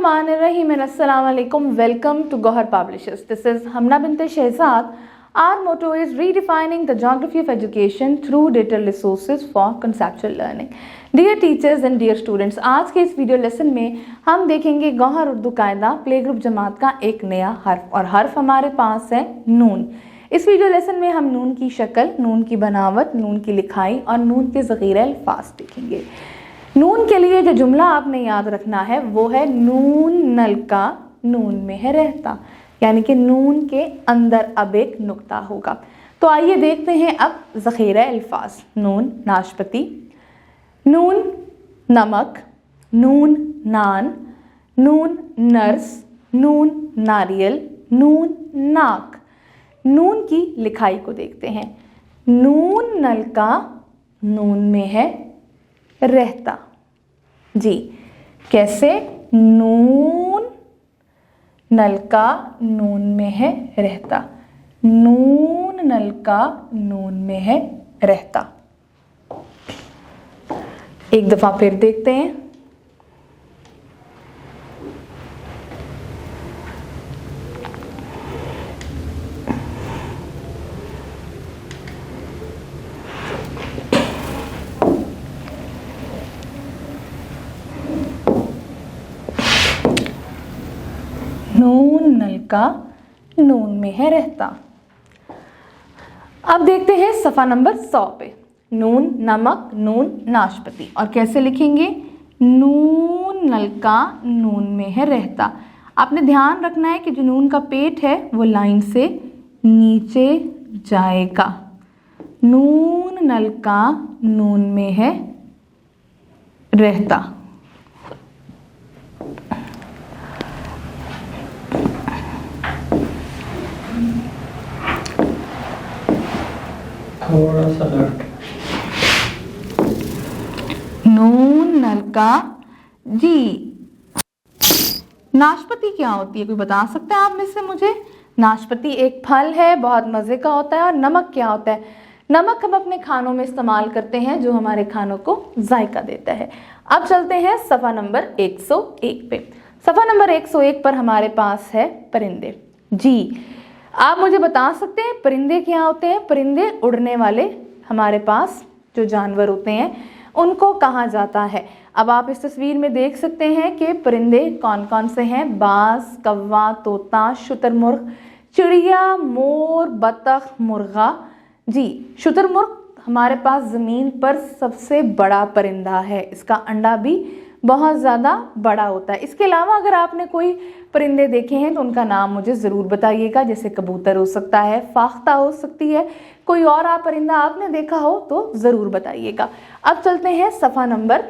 बिस्मिल्लाहिर्रहमानिर्रहीम and assalamu alaikum. Welcome to Gohar Publishers. This is Hamna bint Shehzad. Our motto is redefining the geography of education through digital resources for conceptual learning. Dear teachers and dear students, आज के इस video lesson में हम देखेंगे गौहर उर्दू कायदा play group जमात का एक नया हर्फ और हर्फ हमारे पास है नून। इस वीडियो लेसन में हम नून की शक्ल, नून की बनावट, नून की लिखाई और नून के ज़ख़ीरे अल्फाज देखेंगे। नून के लिए जो जुमला आपने याद रखना है वो है नून नलका नून में है रहता, यानी कि नून के अंदर अब एक नुक्ता होगा। तो आइए देखते हैं अब ज़ख़ीरे अल्फाज। नून नाशपती, नून नमक, नून नान, नून नर्स, नून नारियल, नून नाक। नून की लिखाई को देखते हैं। नून नलका नून में है रहता। जी कैसे? नून नलका नून में है रहता, नून नलका नून में है रहता। एक दफा फिर देखते हैं। नून नलका नून में है रहता। अब देखते हैं सफ़ा नंबर 100 पे। नून नमक, नून नाशपती, और कैसे लिखेंगे? नून नलका नून में है रहता। आपने ध्यान रखना है कि जो नून का पेट है वो लाइन से नीचे जाएगा। नून नलका नून में है रहता। थोड़ा सा लेफ्ट। नून नलका। जी नाशपती क्या होती है, कोई बता सकता है आप में से मुझे? नाशपती एक फल है, बहुत मज़े का होता है। और नमक क्या होता है? नमक हम अपने खानों में इस्तेमाल करते हैं जो हमारे खानों को जायका देता है। अब चलते हैं सफ़ा नंबर 101 पे। सफ़ा नंबर 101 पर हमारे पास है परिंदे। जी आप मुझे बता सकते हैं परिंदे क्या होते हैं? परिंदे उड़ने वाले हमारे पास जो जानवर होते हैं उनको कहा जाता है। अब आप इस तस्वीर में देख सकते हैं कि परिंदे कौन कौन से हैं। बाज, कौवा, तोता, शुतुरमुर्ग, चिड़िया, मोर, बतख, मुर्गा। जी शुतुरमुर्ग हमारे पास ज़मीन पर सबसे बड़ा परिंदा है। इसका अंडा भी बहुत ज़्यादा बड़ा होता है। इसके अलावा अगर आपने कोई परिंदे देखे हैं तो उनका नाम मुझे ज़रूर बताइएगा। जैसे कबूतर हो सकता है, फाख्ता हो सकती है, कोई और आप परिंदा आपने देखा हो तो ज़रूर बताइएगा। अब चलते हैं सफ़ा नंबर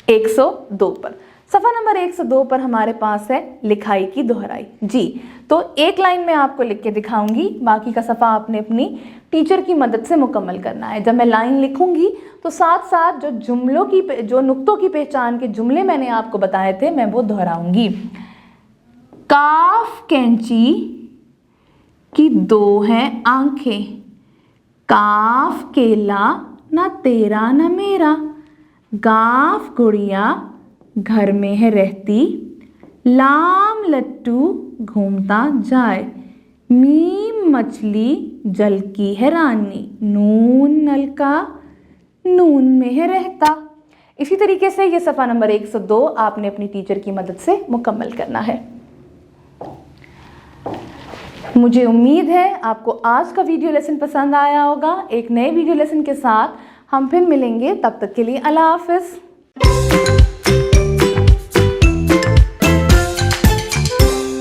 102 पर। सफ़ा नंबर 102 पर हमारे पास है लिखाई की दोहराई। जी तो एक लाइन में आपको लिख के दिखाऊंगी, बाकी का सफ़ा आपने अपनी टीचर की मदद से मुकम्मल करना है। जब मैं लाइन लिखूंगी तो साथ साथ जो नुक्तों की पहचान के जुमले मैंने आपको बताए थे मैं वो दोहराऊंगी। काफ कैंची की दो हैं आंखें, काफ केला ना तेरा ना मेरा, गाफ गुड़िया घर में है रहती, लाम लट्टू घूमता जाए, मीम मछली जल की है रानी, नून नलका नून में है रहता। इसी तरीके से ये सफ़ा नंबर 102 आपने अपनी टीचर की मदद से मुकम्मल करना है। मुझे उम्मीद है आपको आज का वीडियो लेसन पसंद आया होगा। एक नए वीडियो लेसन के साथ हम फिर मिलेंगे, तब तक के लिए अल्लाह हाफ़िज़।